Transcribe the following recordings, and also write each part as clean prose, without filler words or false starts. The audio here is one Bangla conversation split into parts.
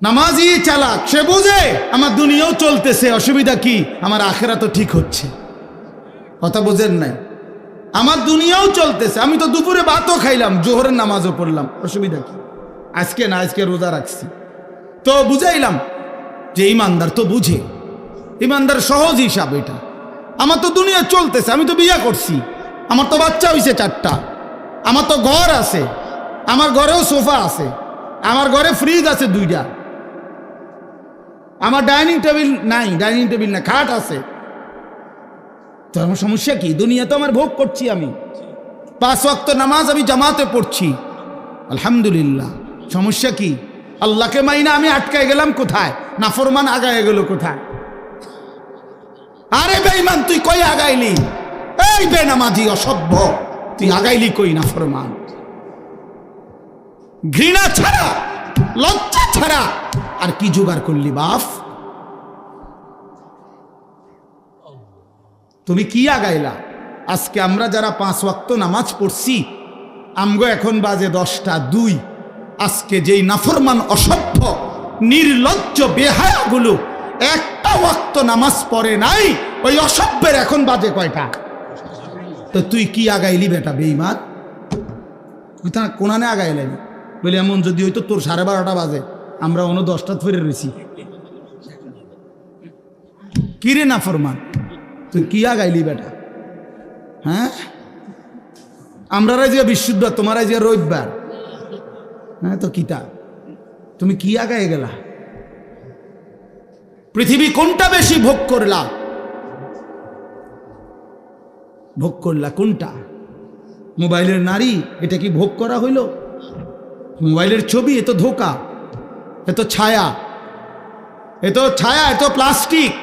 নামাজি চালাক, সে বুঝে আমার দুনিয়াও চলতেছে, অসুবিধা কি, আমার আখেরা তো ঠিক হচ্ছে। কথা বোঝেন নাই? আমার দুনিয়াও চলতেছে, আমি তো দুপুরে ভাতও খাইলাম, জোহরের নামাজও পড়লাম, অসুবিধা কি? আজকে না, আজকে রোজা রাখছি। তো বুঝাইলাম যে ইমানদার তো বুঝে, ইমানদার সহজ হিসাব এটা। আমার তো দুনিয়া চলতেছে, আমি তো বিয়ে করছি, আমার তো বাচ্চা হয়েছে 4টা, আমার তো ঘর আছে, আমার ঘরেও সোফা আছে, আমার ঘরে ফ্রিজ আছে 2টা, আমার ডাইনিং টেবিল নাই, ডাইনিং টেবিল না, খাট আছে। তো আমার সমস্যা কি? দুনিয়া তো আমার ভোগ করছি আমি, 5 ওয়াক্ত নামাজ আমি জামাতে পড়ছি, আলহামদুলিল্লাহ। সমস্যা কি? আল্লাহকে মাইনা আমি আটকায় গেলাম কোথায়? নাফরমান আগায় গেল কোথায়? আরে বেঈমান, তুই কই আগাইলি? এই বেনামাজি অসভ্য, তুই আগাইলি কই? নাফরমান। ঘৃণা ছাড়া, লজ্জা ছাড়া আর কি জোগাড় করলি বাপ? তুমি কি আগাইলা? আজকে আমরা যারা 5 ওয়াক্ত নামাজ পড়ছি, আমগো এখন বাজে 10টা 2। আজকে যেই নাফরমান অসভ্য নির্লজ্জ বেহায়াগুলো একটা ওয়াক্ত নামাজ পড়ে নাই, ওই অসভ্যের এখন বাজে কয়টা? তো তুই কি আগাইলি বেটা বেঈমান? কোনানে আগাইলেন বলে, এমন যদি হইতো তোর 12:30 বাজে, আমরা অন্য 10টা ধরে রয়েছি। কি রে নাফরমান, তুই কি আগাইলি বেটা? হ্যাঁ, আমরা যে বিশুদ্ধ, তোমার যে রবিবার। হ্যাঁ, তো কিতা তুমি কি আগায় গেলা? পৃথিবী কোনটা বেশি ভোগ করলা? ভোগ করলা কোনটা? মোবাইলের নারী, এটা কি ভোগ করা হইল? মোবাইলের ছবি, এ তো ধোকা, এ তো ছায়া, এ তো ছায়া, এ তো প্লাস্টিক।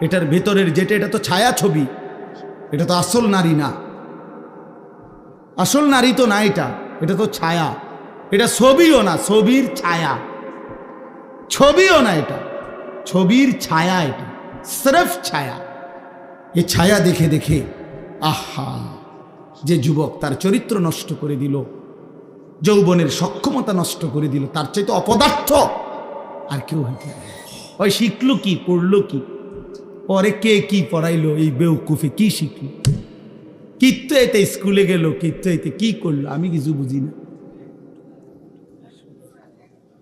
এটার ভেতরের যেটা, এটা তো ছায়া ছবি, এটা তো আসল নারী না। আসল নারী তো না, এটা তো ছায়া, এটা ছবিও না, ছবির ছায়া। ছবিও না, এটা ছবির ছায়া, এটা স্রেফ ছায়া। এই ছায়া দেখে দেখে আহা, যে যুবক তার চরিত্র নষ্ট করে দিল, যৌবনের সক্ষমতা নষ্ট করে দিল, তার চাইতে অপদার্থ আর কেউ হইতে পারে? ওই শিখলো কি, পড়লো কি, পরে কে কি পড়াইলো, এই বেউকুফে কি শিখলো? কিত্ত এতে স্কুলে গেল, কিত্ত এতে কি করলো, আমি কিছু বুঝি না।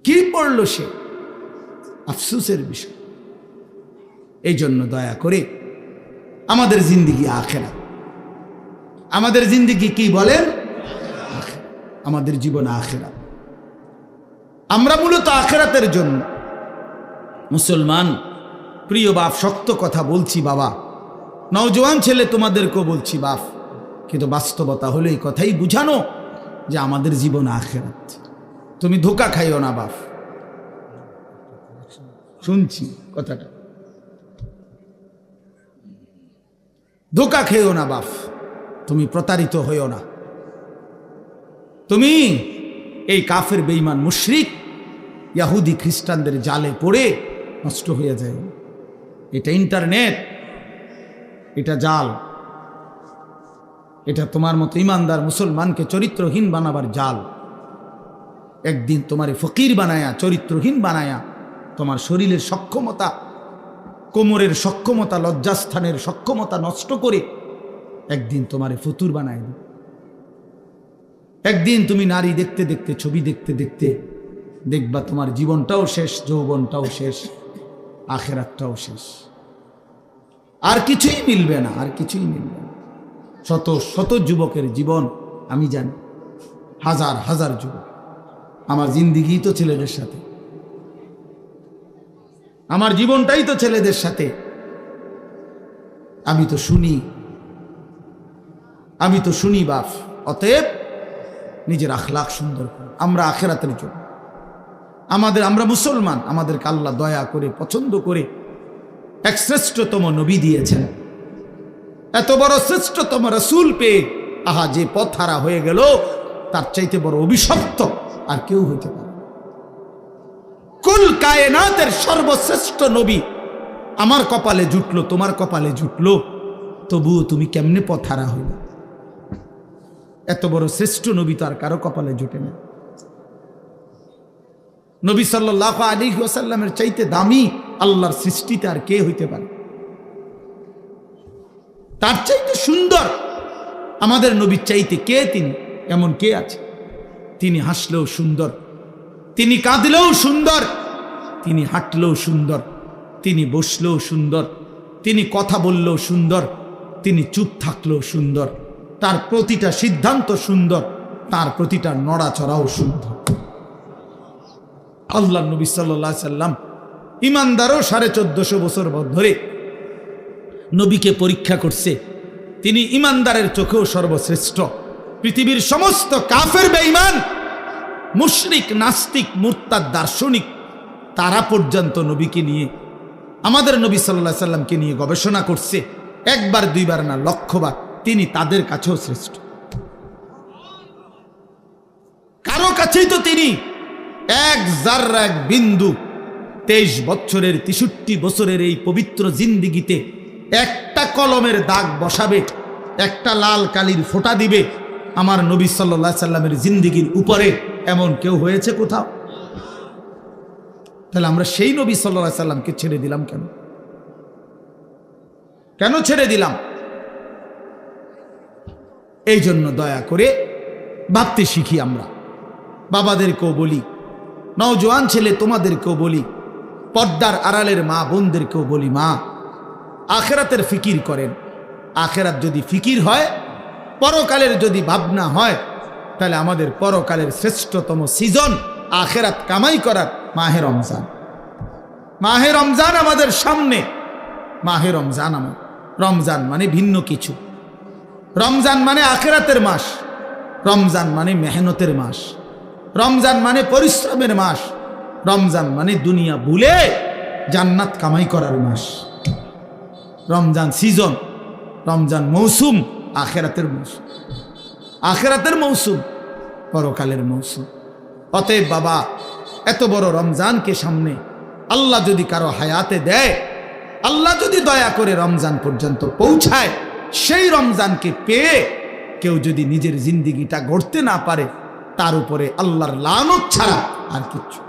কি পড়লো সে? আফসোসের বিষয়। এই জন্য দয়া করে আমাদের জিন্দিগি আখেরাত, আমাদের জিন্দিগি কি বলেন? আমাদের জীবন আখেরাত। আমরা মূলত আখেরাতের জন্য মুসলমান। প্রিয় বাপ, শক্ত কথা বলছি বাবা, নওজোয়ান ছেলে তোমাদেরকেও বলছি বাপ, কিন্তু বাস্তবতা হলো এই কথাই বুঝানো যে আমাদের জীবন আখেরাত। তুমি ধোঁকা খাইও না বাপ, শুনছি কথাটা, ধোঁকা খেও না বাপ, তুমি প্রতারিত হইও না। তুমি এই কাফের বেঈমান মুশরিক ইহুদি খ্রিস্টানদের জালে পড়ে নষ্ট হয়ে যায়। এটা ইন্টারনেট, এটা জাল, এটা তোমার মতো ইমানদার মুসলমানকে চরিত্রহীন বানাবার জাল। একদিন তোমার ফকির বানায়া, চরিত্রহীন বানায়া, তোমার শরীরের সক্ষমতা, কোমরের সক্ষমতা, লজ্জাস্থানের সক্ষমতা নষ্ট করে একদিন তোমার ফুতুর বানায় দিবে। একদিন তুমি নারী দেখতে দেখতে, ছবি দেখতে দেখতে দেখবা তোমার জীবনটাও শেষ, যৌবনটাও শেষ, আখেরাতটাও শেষ, আর কিছুই মিলবে না, আর কিছুই মিলবে না। শত শত যুবকের জীবন আমি জানি, হাজার হাজার যুবক। আমার জিন্দিগি তো ছেলেদের সাথে, আমার জীবনটাই তো ছেলেদের সাথে। আমি তো শুনি বাপ। অতএব নিজের আখলাক সুন্দর করুন। আমরা আখেরাতের জন্য, আমরা মুসলমান, আমাদেরকে আল্লাহ দয়া করে, পছন্দ করে এক শ্রেষ্ঠতম নবী দিয়েছেন। এত বড় শ্রেষ্ঠতম রাসূল পেয়ে আহা, যে পথ হারা হয়ে গেল, তার চাইতে বড় অভিশপ্ত আর কেউ হইতে পারে? কুল কায়নাতের সর্বশ্রেষ্ঠ নবী আমার কপালে জুটলো, তোমার কপালে জুটলো, তবুও তুমি কেমনে পথ হারা হইল? এত বড় শ্রেষ্ঠ নবী তো আর কারো কপালে জুটে না। নবী সাল্লাল্লাহু আলাইহি ওয়াসাল্লামের চাইতে দামি আল্লাহর সৃষ্টিতে আর কে হইতে পারে? তার চাইতে সুন্দর আমাদের নবীর চাইতে কে তিনি? এমন কে আছে? তিনি হাসলেও সুন্দর, তিনি কাঁদলেও সুন্দর, তিনি হাঁটলেও সুন্দর, তিনি বসলেও সুন্দর, তিনি কথা বললেও সুন্দর, তিনি চুপ থাকলেও সুন্দর, তার প্রতিটা সিদ্ধান্ত সুন্দর, তার প্রতিটা নড়াচড়াও সুন্দর। আল্লাহ নবী সাল্লাল্লাহু আলাইহি সাল্লাম ইমানদারও 1450 বছর ধরে নবীকে পরীক্ষা করছে। তিনি ইমানদারের চোখেও সর্বশ্রেষ্ঠ। পৃথিবীর সমস্ত কাফের বেঈমান, মুশরিক, নাস্তিক, মুরতাদ, দার্শনিক তারা পর্যন্ত নবীকে নিয়ে, আমাদের নবী সাল্লাল্লাহু আলাইহি সাল্লামকে নিয়ে গবেষণা করছে, একবার দুইবার না, লক্ষবার। তিনি তাদের কাছেও শ্রেষ্ঠ। কারো কাছেই তো তিনি এক জাররা, এক বিন্দু 23 বছরের 63 বছরের এই পবিত্র জিন্দিগিতে একটা কলমের দাগ বসাবে, একটা লাল কালির ফোঁটা দিবে আমার নবী সাল্লাল্লাহু আলাইহি সাল্লামের জিন্দিগির উপরে, এমন কেউ হয়েছে কোথাও? তাহলে আমরা সেই নবী সাল্লাল্লাহু আলাইহি সাল্লামকে ছেড়ে দিলাম কেন? কেন ছেড়ে দিলাম? এই জন্য দয়া করে ভাবতে শিখি। আমরা বাবাদেরকেও বলি, নওজোয়ান ছেলে তোমাদেরকেও বলি, পর্দার আড়ালের মা বোনদেরকেও বলি, মা আখেরাতের ফিকির করেন। আখেরাত যদি ফিকির হয়, পরকালের যদি ভাবনা হয়, তাহলে আমাদের পরকালের শ্রেষ্ঠতম সিজন আখেরাত কামাই করার মাহে রমজান। মাহে রমজান আমাদের সামনে। মাহে রমজান আমার, রমজান মানে ভিন্ন কিছু। রমজান মানে আখেরাতের মাস, রমজান মানে মেহনতের মাস, রমজান মানে পরিশ্রমের মাস, রমজান মানে দুনিয়া ভুলে জান্নাত কামাই করার মাস। রমজান সিজন, রমজান মৌসুম, আখেরাতের মৌসুম, আখেরাতের মৌসুম, পরকালের মৌসুম। অতএব বাবা, এত বড় রমজানকে সামনে আল্লাহ যদি কারো হায়াতে দেয়, আল্লাহ যদি দয়া করে রমজান পর্যন্ত পৌঁছায়, সেই রমজানকে পেয়ে কেউ যদি নিজের জিন্দিগিটা গড়তে না পারে, তার উপরে আল্লাহর লানত ছাড়া আর কিচ্ছু,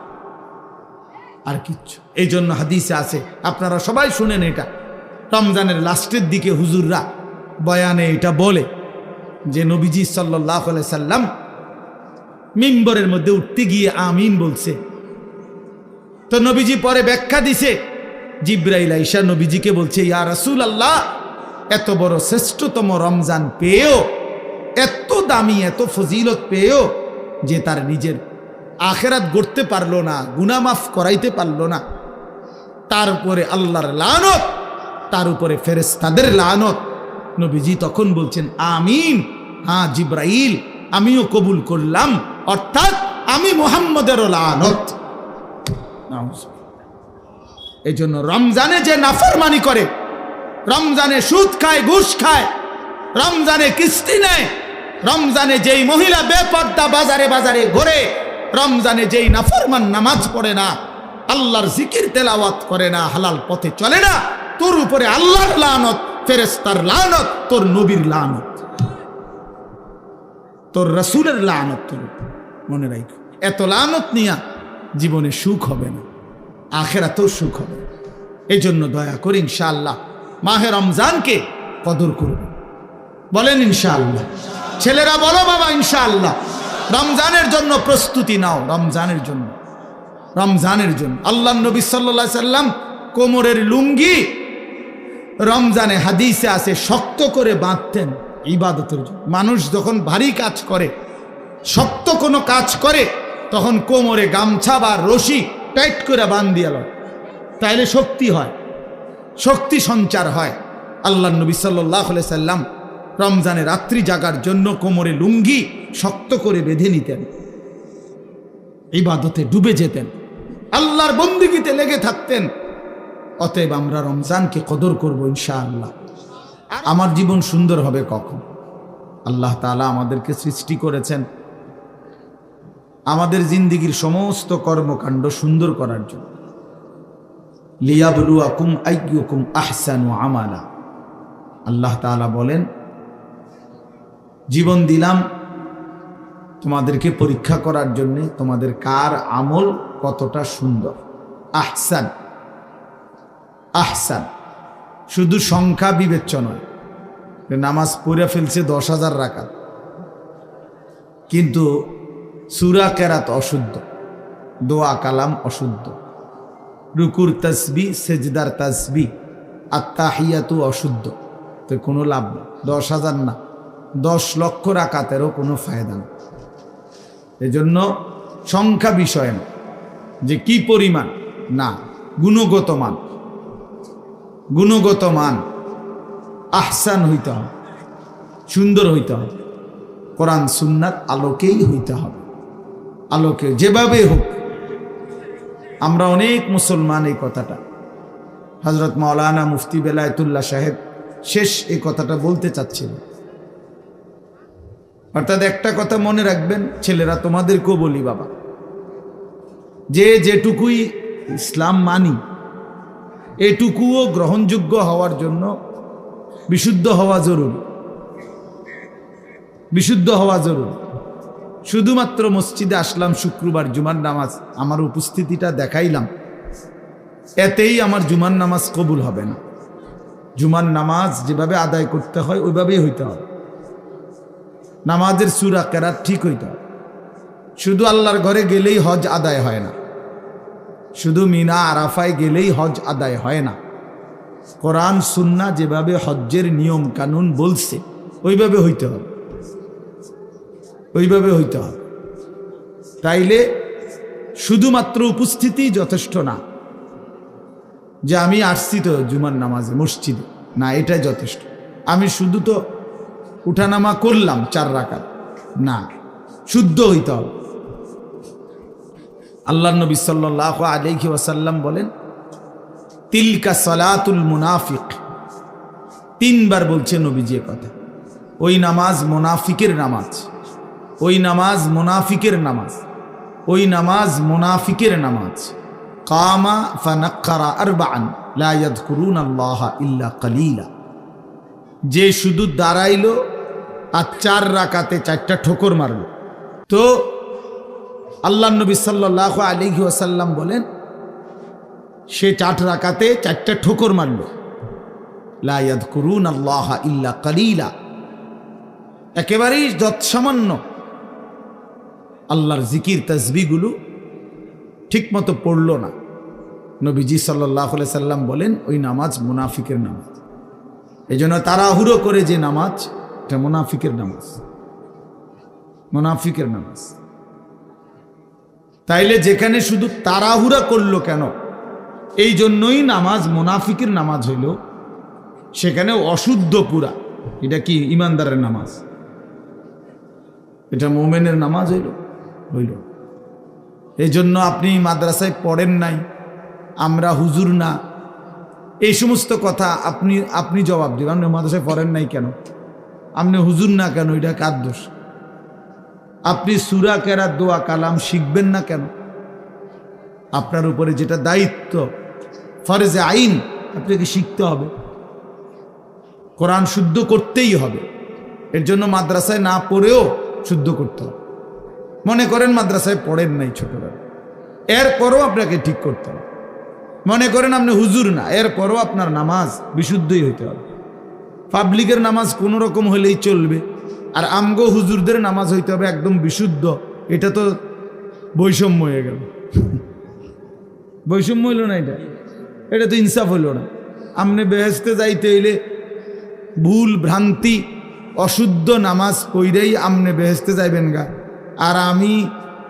আর কিচ্ছু। এই জন্য হাদিসে আছে, আপনারা সবাই শুনেন এটা, রমজানের লাস্টের দিকে হুজুররা বয়ানে এটা বলে যে নবীজি সাল্লাল্লাহু আলাইহি সাল্লাম মিম্বরের মধ্যে উঠতে গিয়ে আমিন বলছে। তো নবীজি পরে ব্যাখ্যা দিছে, জিবরাইল আইসা নবীজিকে বলছে, ইয়া রাসূলুল্লাহ, এত বড় শ্রেষ্ঠতম রমজান পেয়েও, এত দামি, এত ফজিলত পেয়েও যে তার নিজের আখেরাত গড়তে পারলো না, গুনাহ মাফ করাইতে পারলো না, তার উপরে আল্লাহর লানত, তার উপরে ফেরেশতাদের লানত। নবীজি তখন বলছেন আমিন, হ্যাঁ জিবরাইল আমিও কবুল করলাম, অর্থাৎ আমি মুহাম্মদেরও লানত। এই জন্য রমজানে যে নাফরমানি করে, রমজানে সুদ খায়, ঘুষ খায়, রমজানে কিস্তি নেয়, রমজানে যেই মহিলা বেপর্দা বাজারে বাজারে ঘোরে, রমজানে যেই নাফরমান নামাজ পড়ে না, আল্লাহর জিকির তেলাওয়াত করে না, হালাল পথে চলে না, তোর উপরে আল্লাহর লানত, ফেরেশতার লানত, তোর নবীর লানত, তোর রাসূলের লানত। তোর মনে রাখ, এত লানত নিয়া জীবনে সুখ হবে না, আখেরাতেও সুখ হবে। এই জন্য দয়া করে ইনশাআল্লাহ মাহে রমজানকে কদর করবেন। বলেন ইনশাআল্লাহ। ছেলেরা বলো বাবা ইনশাআল্লাহ। রমজানের জন্য প্রস্তুতি নাও, রমজানের জন্য, রমজানের জন্য। আল্লাহ নবী সাল্লাল্লাহু আলাইহি সাল্লাম কোমরের লুঙ্গি রমজানে হাদিসে আছে শক্ত করে বাঁধতেন ইবাদতের জন্য। মানুষ যখন ভারী কাজ করে, শক্ত কোনো কাজ করে, তখন কোমরে গামছা বা রশি টাইট করে বাঁধিয়ে লয়, তাইলে শক্তি হয়, শক্তি সঞ্চার হয়। আল্লাহ নবী সাল্লাল্লাহু আলাইহি সাল্লাম রমজানে রাত্রি জাগার জন্য কোমরে লুঙ্গি শক্ত করে বেঁধে নিতেন, ইবাদতে ডুবে যেতেন, আল্লাহর বন্দেগীতে লেগে থাকতেন। অতএব আমরা রমজানকে কদর করব ইনশাআল্লাহ। আমার জীবন সুন্দর হবে কখন? আল্লাহ তাআলা আমাদেরকে সৃষ্টি করেছেন আমাদের জিন্দিগির সমস্ত কর্মকাণ্ড সুন্দর করার জন্য। লিয়াবলুয়াকুম আইয়ুকুম আহসানু আমালা। আল্লাহ তাআলা বলেন, জীবন দিলাম তোমাদেরকে পরীক্ষা করার জন্যে, তোমাদের কার আমল কতটা সুন্দর। আহসান, আহসান, শুধু সংখ্যা বিবেচ্য নয়। নামাজ পড়ে ফেলছে 10,000 রাকাত, কিন্তু সূরা কেরাত অশুদ্ধ, দোয়া কালাম অশুদ্ধ, রুকুর তাসবি, সেজদার তাসবি, আত্তাহিয়াতু অশুদ্ধ, তো কোনো লাভ নেই। 10,000 না, 10 লক্ষ রাকাতেরও কোনো ফায়দা নেই। এজন্য সংখ্যা বিষয় না, যে কি পরিমাণ, না, গুণগত মান, গুণগত মান আহসান হইতে হবে, সুন্দর হইতে হবে, কোরআন সুন্নাত আলোকেই হইতে হবে, আলোকে যেভাবে হোক। আমরা অনেক মুসলমান এই কথাটা, হযরত মাওলানা মুফতি বেলায়েতুল্লাহ সাহেব শেষ এই কথাটা বলতে চাচ্ছিলেন। অর্থাৎ একটা কথা মনে রাখবেন ছেলেরা, তোমাদেরকেও বলি বাবা, যে যেটুকুই ইসলাম মানি এটুকুও গ্রহণযোগ্য হওয়ার জন্য বিশুদ্ধ হওয়া জরুরি, বিশুদ্ধ হওয়া জরুরি। শুধুমাত্র মসজিদে আসলাম শুক্রবার জুমার নামাজ, আমার উপস্থিতিটা দেখাইলাম, এতেই আমার জুমার নামাজ কবুল হবে না। জুমার নামাজ যেভাবে আদায় করতে হয় ওইভাবেই হইতে হবে। নামাজের সূরা কেরাত ঠিক হইতে হবে। শুধু আল্লাহর ঘরে গেলেই হজ আদায় হয় না, শুধু মিনা আরাফায় গেলেই হজ আদায় হয় না। কোরআন সুন্নাহ যেভাবে হজ্জের নিয়ম কানুন বলছে ওইভাবে হইতে হবে, ওইভাবে হইতে হবে। তাইলে শুধুমাত্র উপস্থিতি যথেষ্ট না, যে আমি আসছি তো জুমার নামাজে মসজিদে, না, এটাই যথেষ্ট। আমি শুধু তো উঠানামা করলাম 4 রাকাত, না, শুদ্ধ হইতে হবে। আল্লাহর নবী সাল্লাল্লাহু আলাইহি ওয়াসাল্লাম বলেন, তিলকা সালাতুল মুনাফিক। 3 বার বলছে নবীজি এ কথা। ওই নামাজ মুনাফিকের নামাজ, ওই নামাজ মুনাফিকের নামাজ, ওই নামাজ মুনাফিকের নামাজ। কামা ফানাক্কারা আরবাআন লা ইয়াযকুরুনাল্লাহা ইল্লা কালিলা। যে শুধু দাঁড়াইলো আর 4 রাকাতে 4টা ঠোকর মারল। তো আল্লাহ নবী সাল্লাল্লাহু আলাইহি ওয়াসাল্লাম বলেন, সে 4 রাকাতে 4টা ঠোকর মারল। লা ইয়াযকুরুনাল্লাহা ইল্লা কালিলা, একেবারেই যৎসামান্য আল্লাহর জিকির তাসবিহগুলো ঠিক মতো পড়ল না। নবীজি সাল্লাল্লাহু আলাইহি সাল্লাম বলেন, ওই নামাজ মুনাফিকের নামাজ। এই জন্য তাড়াহুড়ো করে যে নামাজ, এটা মুনাফিকের নামাজ, মুনাফিকের নামাজ। তাইলে যেখানে শুধু তাড়াহুড়া করলো কেন, এই জন্যই নামাজ মুনাফিকের নামাজ হইল, সেখানে অশুদ্ধ পুরা। এটা কি ইমানদারের নামাজ? এটা মুমিনের নামাজ হইল। এই জন্য আপনি মাদ্রাসায় পড়েন নাই, আমরা হুজুর না, এই সমস্ত কথা আপনি জবাব দিবেন। আপনি মাদ্রাসায় পড়েন নাই কেন, আপনি হুজুর না কেন, এটা কার দোষ? আপনি সূরা কেরাত দোয়া কালাম শিখবেন না কেন? আপনার উপরে যেটা দায়িত্ব, ফরজে আইন, আপনাকে শিখতে হবে, কোরআন শুদ্ধ করতেই হবে। এর জন্য মাদ্রাসায় না পড়েও শুদ্ধ করতে হবে। মনে করেন মাদ্রাসায় পড়েন নাই ছোটবেলা, এরপরও আপনাকে ঠিক করতে হবে। মনে করেন আপনি হুজুর না, এরপরও আপনার নামাজ বিশুদ্ধই হইতে হবে। পাবলিকের নামাজ কোনো রকম হলেই চলবে, আর আমগো হুজুরদের নামাজ হইতে হবে একদম বিশুদ্ধ। এটা তো বৈষম্য হয়ে গেল। বৈষম্য হইল না, এটা তো ইনসাফ হইল না। আপনি বেহেশতে যাইতে হইলে ভুল ভ্রান্তি অশুদ্ধ নামাজ পইরেই আমনে বেহেশতে যাইবেন গা, আর আমি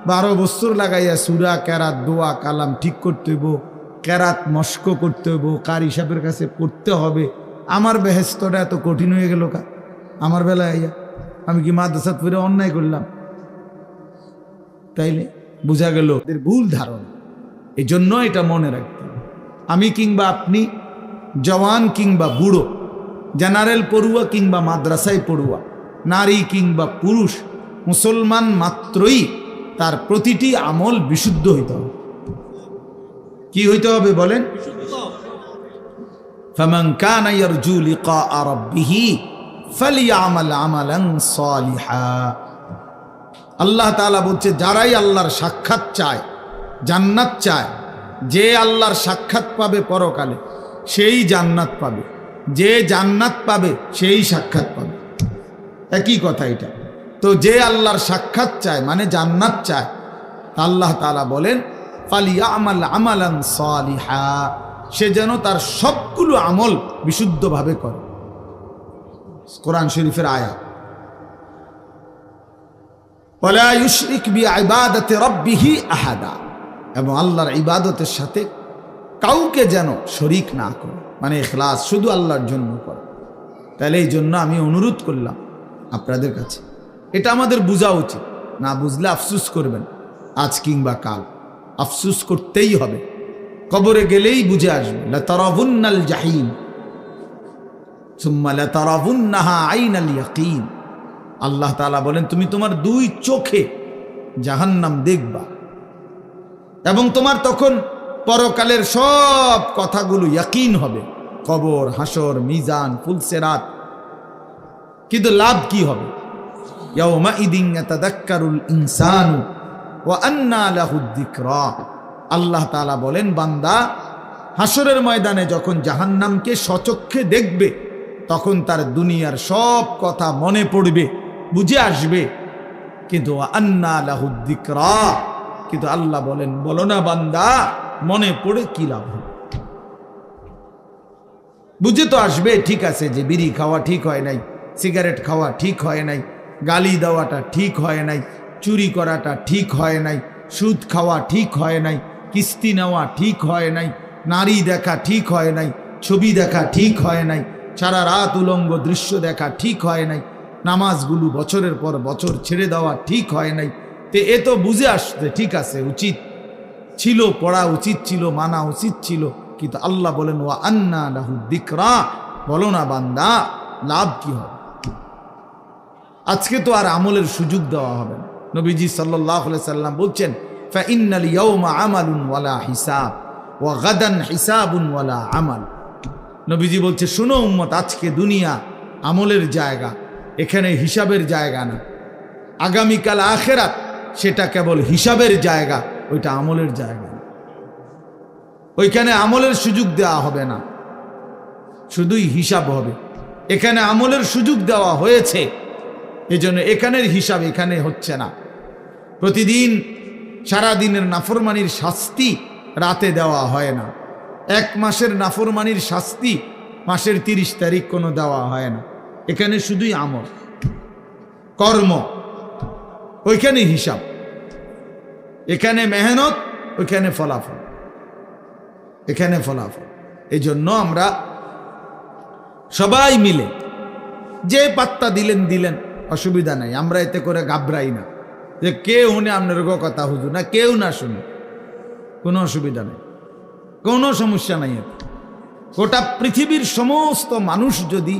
12 বছর লাগাইয়া সূরা কেরাত দোয়া কালাম ঠিক করতে হইব, কেরাত মস্ক করতে হইব, কারি সাহেবের কাছে পড়তে হবে। আমার বেহেশতটা এত কঠিন হয়ে গেল কা আমার বেলায় আইয়া? আমি কি মাদ্রাসা পড়ে অন্যায় করলাম? তাইলে বোঝা গেল এদের ভুল ধারণা। এই জন্য এটা মনে রাখতে হবে। আমি কিংবা আপনি, জওয়ান কিংবা বুড়ো, জেনারেল পড়ুয়া কিংবা মাদ্রাসায় পড়ুয়া, নারী কিংবা পুরুষ, মুসলমান মাত্রই তার প্রতিটি আমল বিশুদ্ধ হইতে হবে। কি হইতে হবে বলেন? ফামান কানা ইয়ারজু লিকা রাব্বিহি ফালিয়ামাল আমালান সালিহা। আল্লাহ তাআলা বলছে যারাই আল্লাহর সাক্ষাৎ চায়, জান্নাত চায়, যে আল্লাহর সাক্ষাৎ পাবে পরকালে সেই জান্নাত পাবে, যে জান্নাত পাবে সেই সাক্ষাৎ পাবে, একই কথা এটা। তো যে আল্লাহর সাক্ষাৎ চায় মানে জান্নাত চায়, আল্লাহ তাআলা বলেন ফালিয়ামাল আমালান সালিহা, সে যেন তার সবগুলো আমল বিশুদ্ধভাবে করে। কোরআন শরীফের আয়াত। ওয়ালা ইউশরিক বিইবাদাতি রাব্বিহি আহাদা, এবং আল্লাহর ইবাদতের সাথে কাউকে যেন শরীক না করে, মানে ইখলাস, শুধু আল্লাহর জন্য করে। তাহলে এই জন্য আমি অনুরোধ করলাম আপনাদের কাছে, এটা আমাদের বোঝা উচিত। না বুঝলে আফসুস করবেন, আজ কিংবা কাল আফসুস করতেই হবে। কবরে গেলেই বুঝে আসবে। লাতারাবুন্নাল জাহিম সুম্মা লাতারাবুন্নাহা আইনাল ইয়াকিন। আল্লাহ তাআলা বলেন তুমি তোমার দুই চোখে জাহান্নাম দেখবা, এবং তোমার তখন পরকালের সব কথাগুলো ইয়াকিন হবে, কবর, হাসর, মিজান, ফুলসিরাত। কিন্তু লাভ কি হবে? ইয়াউমাইদিন ইয়াতাযাক্কারুল ইনসানু ওয়া আন্না লাহুদ যিকরা। আল্লাহ তাআলা বলেন বান্দা হাসরের ময়দানে যখন জাহান্নামকে সচক্ষে দেখবে, তখন তার দুনিয়ার সব কথা মনে পড়বে, বুঝে আসবে। কিন্তু আন্না লাহুদ যিকরা, কিন্তু আল্লাহ বলেন বলো না বান্দা মনে পড়ে কি লাভ হবে? বুঝে তো আসবে, ঠিক আছে যে বিড়ি খাওয়া ঠিক হয় নাই, সিগারেট খাওয়া ঠিক হয় নাই, গালি দেওয়াটা ঠিক হয় নাই, চুরি করাটা ঠিক হয় নাই, সুদ খাওয়া ঠিক হয় নাই, কিস্তি নেওয়া ঠিক হয় নাই, নারী দেখা ঠিক হয় নাই, ছবি দেখা ঠিক হয় নাই, সারা রাত উলঙ্গ দৃশ্য দেখা ঠিক হয় নাই, নামাজগুলো বছরের পর বছর ছেড়ে দেওয়া ঠিক হয় নাই। তে এ তো বুঝে আসতে ঠিক আছে, উচিত ছিল, পড়া উচিত ছিল, মানা উচিত ছিল। কিন্তু আল্লাহ বলেন ওয়া আন্না লাহু যিকরা, বলো না বান্দা লাভ কি হবে? আজকে তো আর আমলের সুযোগ দেওয়া হবে না। নবীজি সাল্লাল্লাহু আলাইহি সাল্লাম বলছেন ফাইন্নাল ইয়াউমা আমালুন ওয়ালা হিসাব ওয়া গাদান হিসাবুন ওয়ালা আমাল। নবীজি বলছে শোনো উম্মত, আজকে দুনিয়া আমলের জায়গা, এখানে হিসাবের জায়গা না। আগামীকাল আখিরাত সেটা কেবল হিসাবের জায়গা, ওইটা আমলের জায়গা। ওইখানে আমলের সুযোগ দেওয়া হবে না, শুধুই হিসাব হবে। এখানে আমলের সুযোগ দেওয়া হয়েছে, এজন্য এখানের হিসাব এখানে হচ্ছে না। প্রতিদিন সারাদিনের নাফরমানির শাস্তি রাতে দেওয়া হয় না। এক মাসের নাফরমানির শাস্তি মাসের 30 তারিখ কোনো দেওয়া হয় না। এখানে শুধুই আমল, কর্ম, ওইখানে হিসাব। এখানে মেহনত, ওইখানে ফলাফল, এখানে ফলাফল। এই জন্য আমরা সবাই মিলে যে পাত্তা দিলেন দিলেন, অসুবিধা নাই। আমরা এতে করে ঘাবড়াই না যে কে শুনে আপনার কথা হুজুর, না কেউ না শুনে, কোনো অসুবিধা নেই, কোনো সমস্যা নাই। গোটা পৃথিবীর সমস্ত মানুষ যদি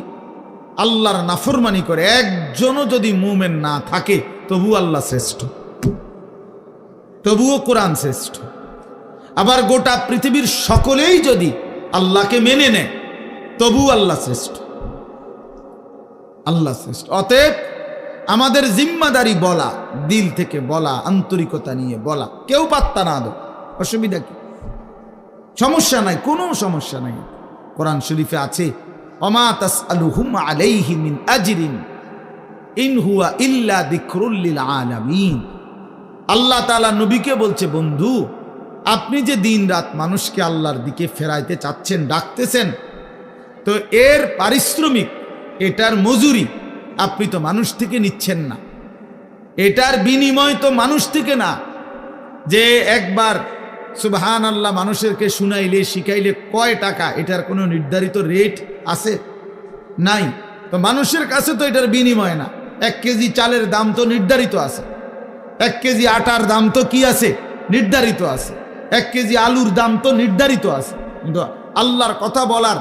আল্লাহর নাফরমানি করে, একজনও যদি মুমিন না থাকে, তবু আল্লাহ শ্রেষ্ঠ, তবুও কোরআন শ্রেষ্ঠ। আবার গোটা পৃথিবীর সকলেই যদি আল্লাহকে মেনে নেয়, তবু আল্লাহ শ্রেষ্ঠ, আল্লাহ শ্রেষ্ঠ। অতএব আমাদের জিম্মাদারি বলা, দিল থেকে বলা, আন্তরিকতা নিয়ে বলা, কেউ পাত্তা না দাও, অসুবিধা কি? সমস্যা নাই, কোনো সমস্যা নাই। কোরআন শরীফে আছে ওমা তাসআলুহুম আলাইহি মিন আজরিন ইন হুয়া ইল্লা যিকরুল লিল আলামিন। আল্লাহ তাআলা নবীকে বলছে বন্ধু, আপনি যে দিন রাত মানুষকে আল্লাহর দিকে ফেরাইতে চাচ্ছেন, ডাকতেছেন, তো এর পারিশ্রমিক, এটার মজুরি আপনি তো মানুষ থেকে নিচ্ছেন না, এটার বিনিময় তো মানুষ থেকে না। যে একবার সুবহানাল্লাহ মানুষেরকে শুনাইলে, শিখাইলে কয় টাকা, এটার কোনো নির্ধারিত রেট আছে? নাই। তো মানুষের কাছে তো এটার বিনিময় না। 1 কেজি চালের দাম তো নির্ধারিত আছে, 1 কেজি আটার দাম তো কি আছে? নির্ধারিত আছে। 1 কেজি আলুর দাম তো নির্ধারিত আছে, কিন্তু আল্লাহর কথা বলার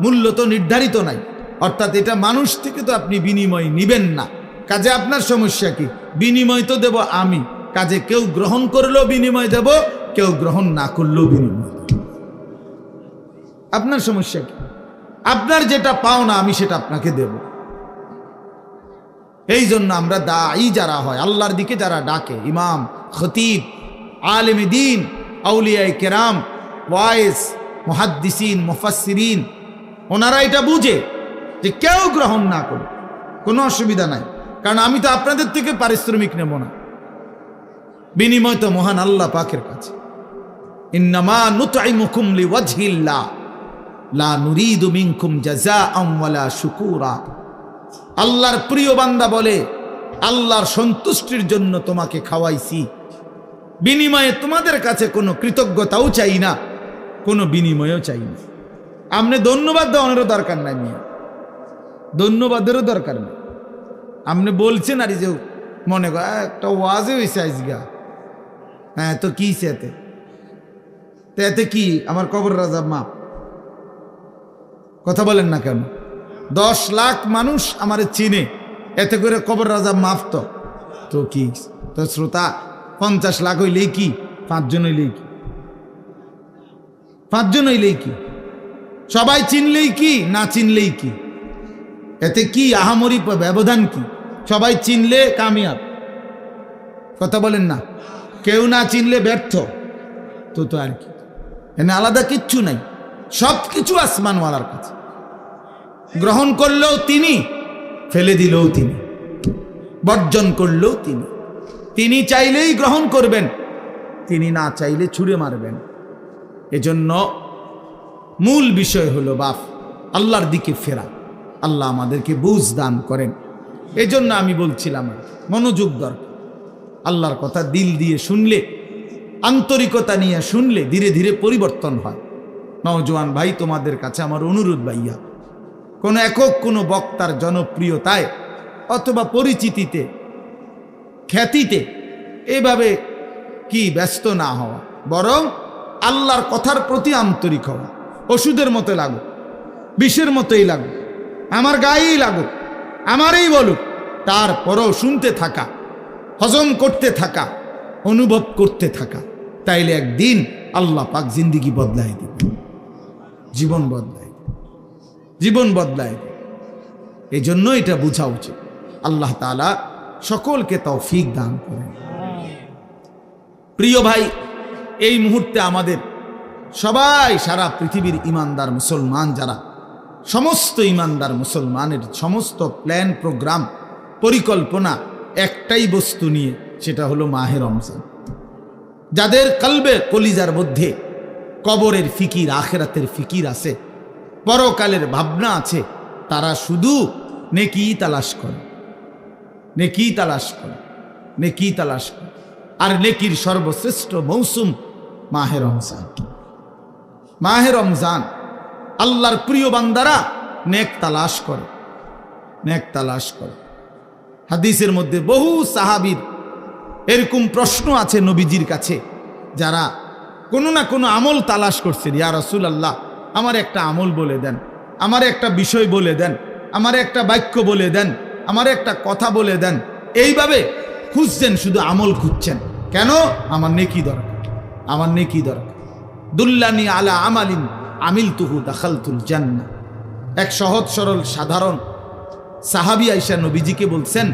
মূল্য তো নির্ধারিত নাই। অর্থাৎ এটা মানুষ থেকে তো আপনি বিনিময় নিবেন না। কাজে আপনার সমস্যা কি? বিনিময় তো দেব আমি, কাজে কেউ গ্রহণ করলেও বিনিময় দেব, কেউ গ্রহণ না করলেও বিনিময় দেব। আপনার সমস্যা কি? আপনার যেটা পাও না, আমি সেটা আপনাকে দেব। এই জন্য আমরা দায়ী যারা হয়, আল্লাহর দিকে যারা ডাকে, ইমাম, খতিব, আলেম দ্বীন, আউলিয়ায়ে কেরাম, ওয়াইজ, মুহাদ্দিসিন, মুফাসসিরিন, ওনারা এটা বুঝে যে কেউ গ্রহণ না করে কোনো অসুবিধা নাই, কারণ আমি তো আপনাদের থেকে পারিশ্রমিক নেব না, বিনিময় তো মহান আল্লাহ পাকের কাছে। ইন্নামা নুতঈমুকুম লিওয়াজহিল্লাহ লা নুরিদু মিনকুম জাযাআন ওয়ালা শুকুরা। আল্লাহর প্রিয় বান্দা বলে, আল্লাহর সন্তুষ্টির জন্য তোমাকে খাওয়াইছি, বিনিময়ে তোমাদের কাছে কোনো কৃতজ্ঞতাও চাই না, কোনো বিনিময়ও চাই না। আপনি ধন্যবাদ দেওয়ারও দরকার নাই, মিয়া ধন্যবাদেরও দরকার নেই। আপনি বলছেন আর যে মনে কর একটা ওয়াজে হয়েছে আজগা, হ্যাঁ তো কি এতে, তো এতে কি আমার কবর রাজা মাপ? কথা বলেন না কেন? 10 লাখ মানুষ আমারে চিনে, এতে করে কবর রাজা মাফ? তো কি তো শ্রোতা 50 লাখ হইলেই কি, 5 জন হইলেই কি, 5 জন হইলেই কি, সবাই চিনলেই কি, না চিনলেই কি, এতে কি আহামরি ব্যবধান কি? সবাই চিনলে কামিয়াব, কথা বলেন না, কেউ না চিনলে ব্যর্থ। তো তো আর কি, এনে আলাদা কিচ্ছু নাই, সব কিছু আসমানওয়ালার কাছে। গ্রহণ করলেও তিনি, ফেলে দিলেও তিনি, বর্জন করলেও তিনি। তিনি চাইলেই গ্রহণ করবেন, তিনি না চাইলে ছুঁড়ে মারবেন। এজন্য মূল বিষয় হলো বাপ আল্লাহর দিকে ফেরা। আল্লাহ আমাদেরকে বুঝ দান করেন। এজন্য আমি বলছিলাম মনোযোগ দরকার। আল্লাহর কথা দিল দিয়ে শুনলে, আন্তরিকতা নিয়ে শুনলে ধীরে ধীরে পরিবর্তন হয়। নওজোয়ান ভাই, তোমাদের কাছে আমার অনুরোধ, ভাইয়া কোনো একক কোনো বক্তার জনপ্রিয়তায় অথবা পরিচিতিতে, খ্যাতিতে এভাবে কি ব্যস্ত না হওয়া, বরং আল্লাহর কথার প্রতি আন্তরিক হওয়া। ওষুধের মতো লাগুক, বিষের মতোই লাগুক, আমার গায়েই লাগুক, আমারই বলুক, তারপরও শুনতে থাকা, হজম করতে থাকা, অনুভব করতে থাকা। তাইলে একদিন আল্লাহ পাক জিন্দিগি বদলাই দেবে, জীবন বদলাই দেবে, জীবন বদলাই দেবে। এই জন্য এটা বোঝা উচিত। আল্লাহ তাআলা সকলকে তৌফিক দান করেন। প্রিয় ভাই, এই মুহূর্তে আমাদের সবাই, সারা পৃথিবীর ইমানদার মুসলমান যারা, সমস্ত ইমানদার মুসলমানের সমস্ত প্ল্যান, প্রোগ্রাম, পরিকল্পনা একটাই বস্তু নিয়ে, সেটা হলো মাহে রমজান। যাদের কলবে, কলিজার মধ্যে কবরের ফিকির, আখিরাতের ফিকির আছে, পরকালের ভাবনা আছে, তারা শুধু নেকি তালাশ করে, নেকি তালাশ করে, নেকি তালাশ করে। আর নেকির সর্বশ্রেষ্ঠ মৌসুম মাহে রমজান। মাহে রমজান আল্লাহর প্রিয় বান্দারা নেক তালাশ করে, নেক তালাশ করে। হাদিসের মধ্যে বহু সাহাবীর এরকম প্রশ্ন আছে নবীজির কাছে, যারা কোনো না কোনো আমল তালাশ করছেন। ইয়া রাসূলুল্লাহ, আমার একটা আমল বলে দেন, আমার একটা বিষয় বলে দেন, আমার একটা বাক্য বলে দেন, আমার একটা কথা বলে দেন। এইভাবে খুঁজছেন, শুধু আমল খুঁজছেন। কেন? আমার নেকি দরকার, আমার নেকি দরকার। দুল্লানি আলা আমালিন আমিলতুহু দাখালতুল জান্নাহ। এক সহজ সরল সাধারণ সাহাবী আয়েশা নবীজিকে বলছেন,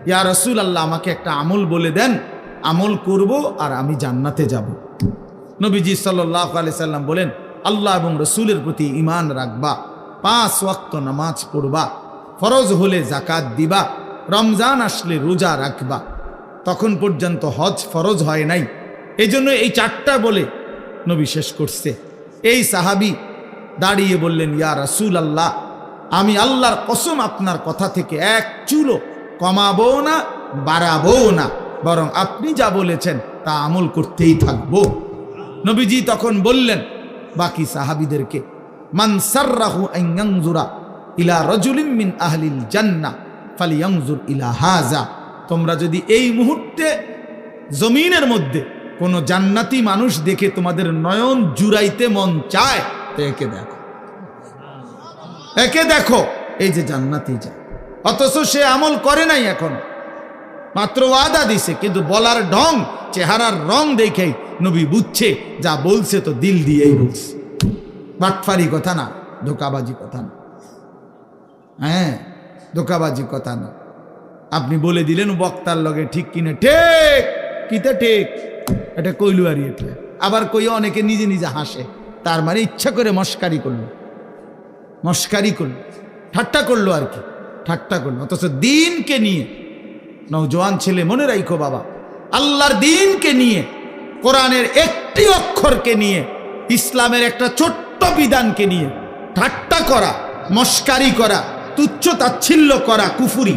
ইয়া রাসূলুল্লাহ, আমাকে একটা আমল বলে দেন, আমল করব আর আমি জান্নাতে যাব। নবীজি সাল্লাল্লাহু আলাইহি সাল্লাম বলেন, আল্লাহ এবং রসুলের প্রতি ঈমান রাখবা, 5 ওয়াক্ত নামাজ পড়বা, ফরজ হলে যাকাত দিবা, রমজান আসলে রোজা রাখবা। তখন পর্যন্ত হজ ফরজ হয় নাই, এই জন্য এই 4টা বলে নবী শেষ করছে। এই সাহাবী দাঁড়িয়ে বললেন, ইয়া রাসূলুল্লাহ, আমি আল্লাহর কসম আপনার কথা থেকে এক চুলও কমাবো না, বাড়াবো না, বরং আপনি যা বলেছেন তা আমল করতেই থাকবো। নবীজি তখন বললেন বাকি সাহাবীদেরকে, মান সাররাহু আন ইয়ানজুরা ইলা রাজুলিন মিন আহলিল জান্নাহ ফালিয়ানজুর ইলা হাযা। তোমরা যদি এই মুহূর্তে জমিনের মধ্যে কোনো জান্নাতি মানুষ দেখে তোমাদের নয়ন জুড়াইতে মন চায়, তো একে দেখো, একে দেখো, এই যে জান্নাতি যায়। অথচ সে আমল করে নাই, এখন মাত্র ওয়াদা দিছে, কিন্তু বলার ঢং, চেহারার রং দেখেই নবী বুঝছে যা বলছে তো দিল দিয়েই বলছে। বাটফারি কথা না, ধোকাবাজি কথা না, হ্যাঁ ধোকাবাজি কথা না। আপনি বলে দিলেন বক্তার লগে ঠিক কিনা ঠিক কিতা ঠিক এটা কইলু আর এটা আবার কই অনেকে নিজে নিজে হাসে তার মানে ইচ্ছা করে মস্কারি করলো ঠাট্টা করলো আর কি ঠাট্টা করলো অথচ দিনকে নিয়ে নওজোয়ান ছেলে মনে রাখো বাবা আল্লাহর দিনকে নিয়ে কোরআনের একটি অক্ষরকে নিয়ে ইসলামের একটা ছোট্ট বিধানকে নিয়ে ঠাট্টা করা মস্কারি করা তুচ্ছ তাচ্ছিল্য করা কুফুরি